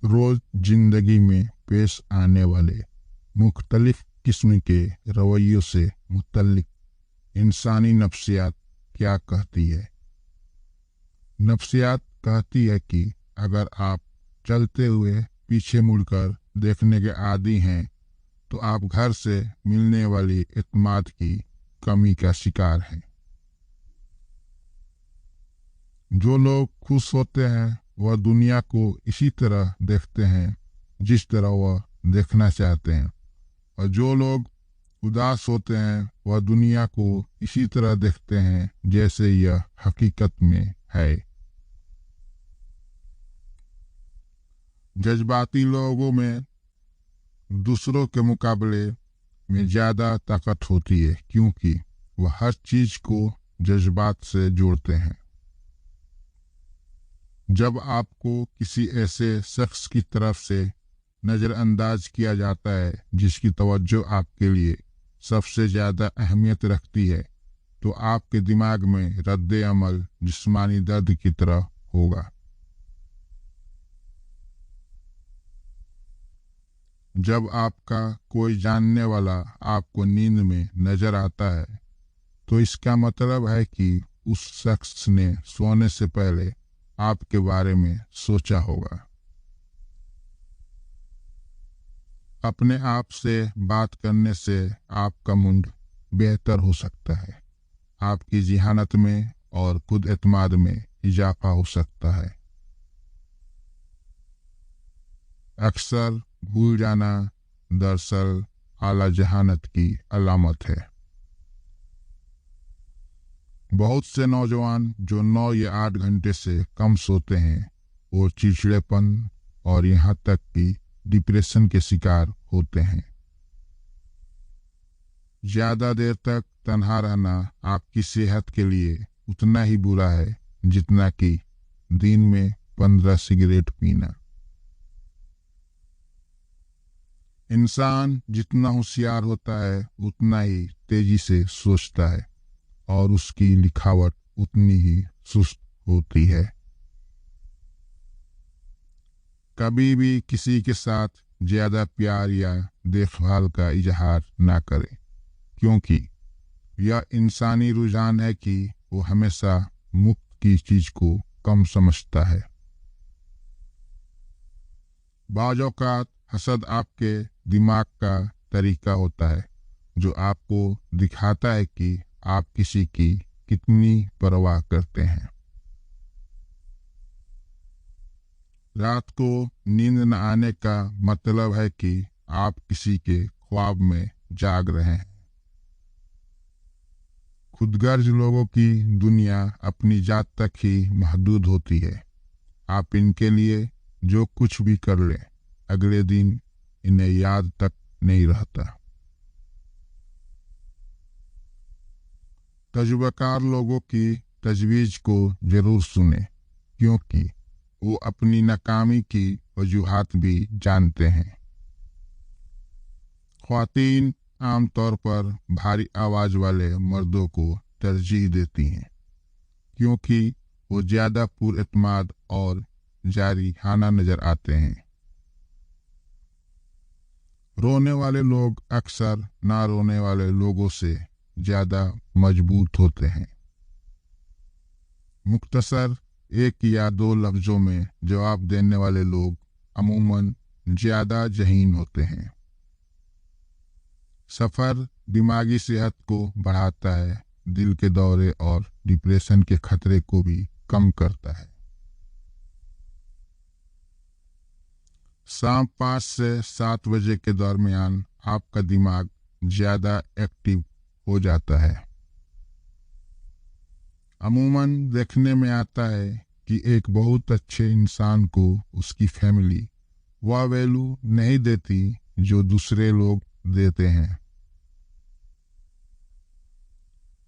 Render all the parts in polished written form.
रोज जिंदगी में पेश आने वाले मुख्तलिफ किस्म के रवैयों से मुतल्लिक इंसानी नफ्सियात क्या कहती है। नफ्सियात कहती है कि अगर आप चलते हुए पीछे मुड़कर देखने के आदी हैं तो आप घर से मिलने वाली इत्मीनान की कमी का शिकार हैं। जो लोग खुश होते हैं वह दुनिया को इसी तरह देखते हैं जिस तरह वह देखना चाहते हैं, और जो लोग उदास होते हैं वह दुनिया को इसी तरह देखते हैं जैसे यह हकीकत में है। जज्बाती लोगों में दूसरों के मुकाबले में ज़्यादा ताकत होती है क्योंकि वह हर चीज़ को जज्बात से जोड़ते हैं। जब आपको किसी ऐसे शख्स की तरफ से नज़रअंदाज किया जाता है जिसकी तवज्जो आपके लिए सबसे ज़्यादा अहमियत रखती है तो आपके दिमाग में रद्द अमल जिस्मानी दर्द की तरह होगा। जब आपका कोई जानने वाला आपको नींद में नज़र आता है तो इसका मतलब है कि उस शख्स ने सोने से पहले आपके बारे में सोचा होगा। अपने आप से बात करने से आपका मूड बेहतर हो सकता है, आपकी जिहानत में और खुद एतमाद में इजाफा हो सकता है। अक्सर भूल जाना दरअसल आला जहानत की अलामत है। बहुत से नौजवान जो 9 या 8 घंटे से कम सोते हैं वो चिड़चिड़ेपन और यहाँ तक कि डिप्रेशन के शिकार होते हैं। ज़्यादा देर तक तन्हा रहना आपकी सेहत के लिए उतना ही बुरा है जितना कि दिन में 15 सिगरेट पीना। इंसान जितना होशियार होता है उतना ही तेजी से सोचता है और उसकी लिखावट उतनी ही सुस्त होती है। कभी भी किसी के साथ ज़्यादा प्यार या देखभाल का इजहार ना करें क्योंकि यह इंसानी रुझान है कि वो हमेशा मुफ्त की चीज़ को कम समझता है। बाज़ औक़ात हसद आपके दिमाग का तरीका होता है जो आपको दिखाता है कि आप किसी की कितनी परवाह करते हैं। रात को नींद न आने का मतलब है कि आप किसी के ख्वाब में जाग रहे हैं। खुदगर्ज लोगों की दुनिया अपनी जात तक ही महदूद होती है। आप इनके लिए जो कुछ भी कर लें अगले दिन इन्हें याद तक नहीं रहता। तजुर्बाकार लोगों की तजवीज़ को ज़रूर सुने क्योंकि वो अपनी नाकामी की वजूहात भी जानते हैं। ख्वातीन आमतौर पर भारी आवाज़ वाले मर्दों को तरजीह देती हैं क्योंकि वो ज़्यादा पुरएतमाद और जारिहाना नज़र आते हैं। रोने वाले लोग अक्सर ना रोने वाले लोगों से ज़्यादा मजबूत होते हैं। मुख्तसर 1 या 2 लफ्ज़ों में जवाब देने वाले लोग अमूमन ज़्यादा ज़हीन होते हैं। सफ़र दिमागी सेहत को बढ़ाता है, दिल के दौरे और डिप्रेशन के खतरे को भी कम करता है। शाम 5 से 7 बजे के दरमियान आपका दिमाग ज़्यादा एक्टिव हो जाता है। अमूमन देखने में आता है कि एक बहुत अच्छे इंसान को उसकी फैमिली वह वैल्यू नहीं देती जो दूसरे लोग देते हैं।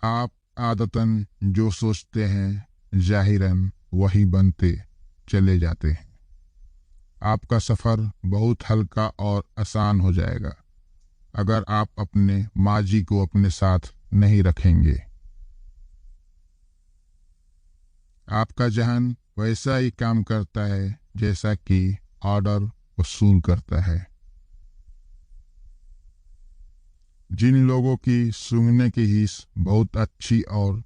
आप आदतन जो सोचते हैं जाहिरन वही बनते चले जाते हैं। आपका सफ़र बहुत हल्का और आसान हो जाएगा अगर आप अपने माजी को अपने साथ नहीं रखेंगे। आपका जहन वैसा ही काम करता है जैसा कि ऑर्डर वसूल करता है। जिन लोगों की सूंघने की हिस्स बहुत अच्छी और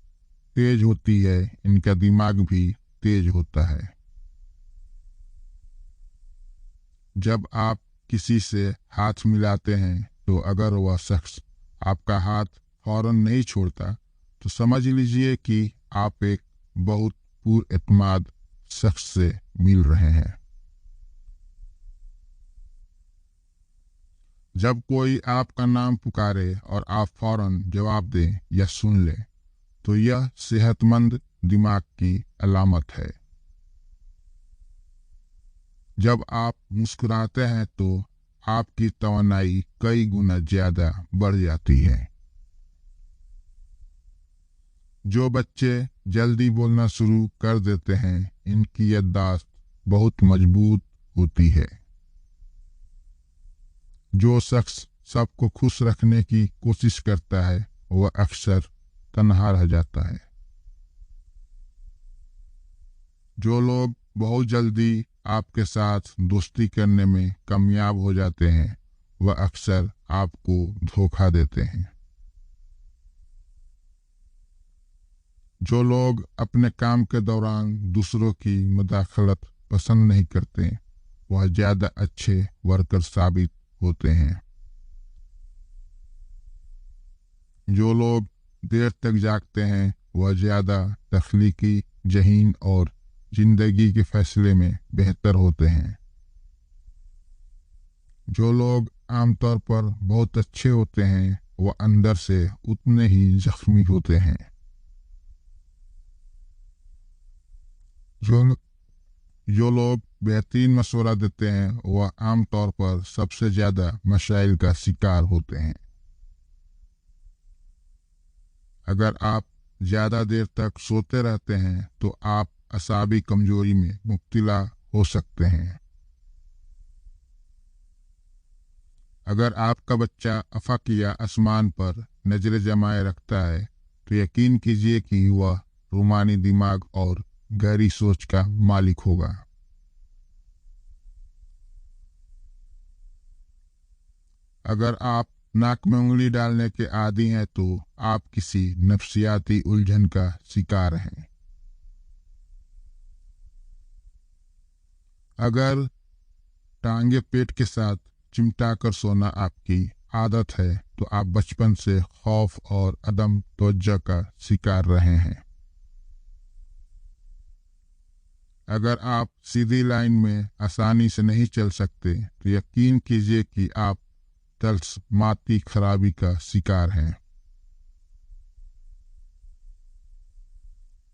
तेज होती है, इनका दिमाग भी तेज होता है। जब आप किसी से हाथ मिलाते हैं तो अगर वह शख्स आपका हाथ फौरन नहीं छोड़ता तो समझ लीजिए कि आप एक बहुत पुरएतमाद शख्स से मिल रहे हैं। जब कोई आपका नाम पुकारे और आप फौरन जवाब दें या सुन लें तो यह सेहतमंद दिमाग की अलामत है। जब आप मुस्कुराते हैं तो आपकी तवानाई कई गुना ज्यादा बढ़ जाती है। जो बच्चे जल्दी बोलना शुरू कर देते हैं, इनकी याददाश्त बहुत मजबूत होती है। जो शख्स सबको खुश रखने की कोशिश करता है, वह अक्सर तन्हा रह जाता है। जो लोग बहुत जल्दी आपके साथ दोस्ती करने में कामयाब हो जाते हैं, वह अक्सर आपको धोखा देते हैं। जो लोग अपने काम के दौरान दूसरों की मुदाखलत पसंद नहीं करते, वह ज्यादा अच्छे वर्कर साबित होते हैं। जो लोग देर तक जागते हैं, वह ज्यादा तख्लीकी, जहीन और जिंदगी के फैसले में बेहतर होते हैं। जो लोग आमतौर पर बहुत अच्छे होते हैं, वह अंदर से उतने ही जख्मी होते हैं। जो जो लोग बेहतरीन मशवरा देते हैं, वह आमतौर पर सबसे ज्यादा मसाइल का शिकार होते हैं। अगर आप ज्यादा देर तक सोते रहते हैं तो आप असाबी कमजोरी में मुब्तला हो सकते हैं। अगर आपका बच्चा अफक या आसमान पर नजरें जमाए रखता है तो यकीन कीजिए कि वह रूमानी दिमाग और गहरी सोच का मालिक होगा। अगर आप नाक में उंगली डालने के आदी हैं तो आप किसी नफ्सियाती उलझन का शिकार हैं। अगर टांगे पेट के साथ चिमटा कर सोना आपकी आदत है तो आप बचपन से खौफ और अदम तवज्जो का शिकार रहे हैं। अगर आप सीधी लाइन में आसानी से नहीं चल सकते तो यकीन कीजिए कि आप तल्समाती खराबी का शिकार हैं।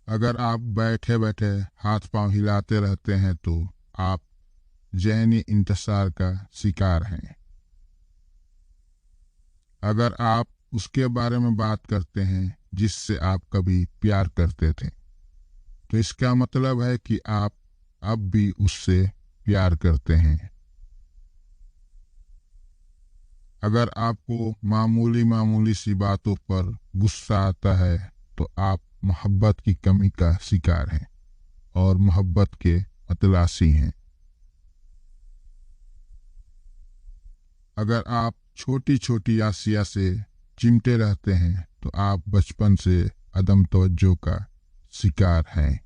अगर आप बैठे बैठे हाथ पांव हिलाते रहते हैं तो आप ज़हनी इंतशार का शिकार हैं। अगर आप उसके बारे में बात करते हैं जिससे आप कभी प्यार करते थे तो इसका मतलब है कि आप अब भी उससे प्यार करते हैं। अगर आपको मामूली मामूली सी बातों पर गुस्सा आता है तो आप मोहब्बत की कमी का शिकार हैं और मोहब्बत के मतलासी हैं। अगर आप छोटी छोटी आसिया से चिमटे रहते हैं तो आप बचपन से अदम तवज्जो का शिकार हैं।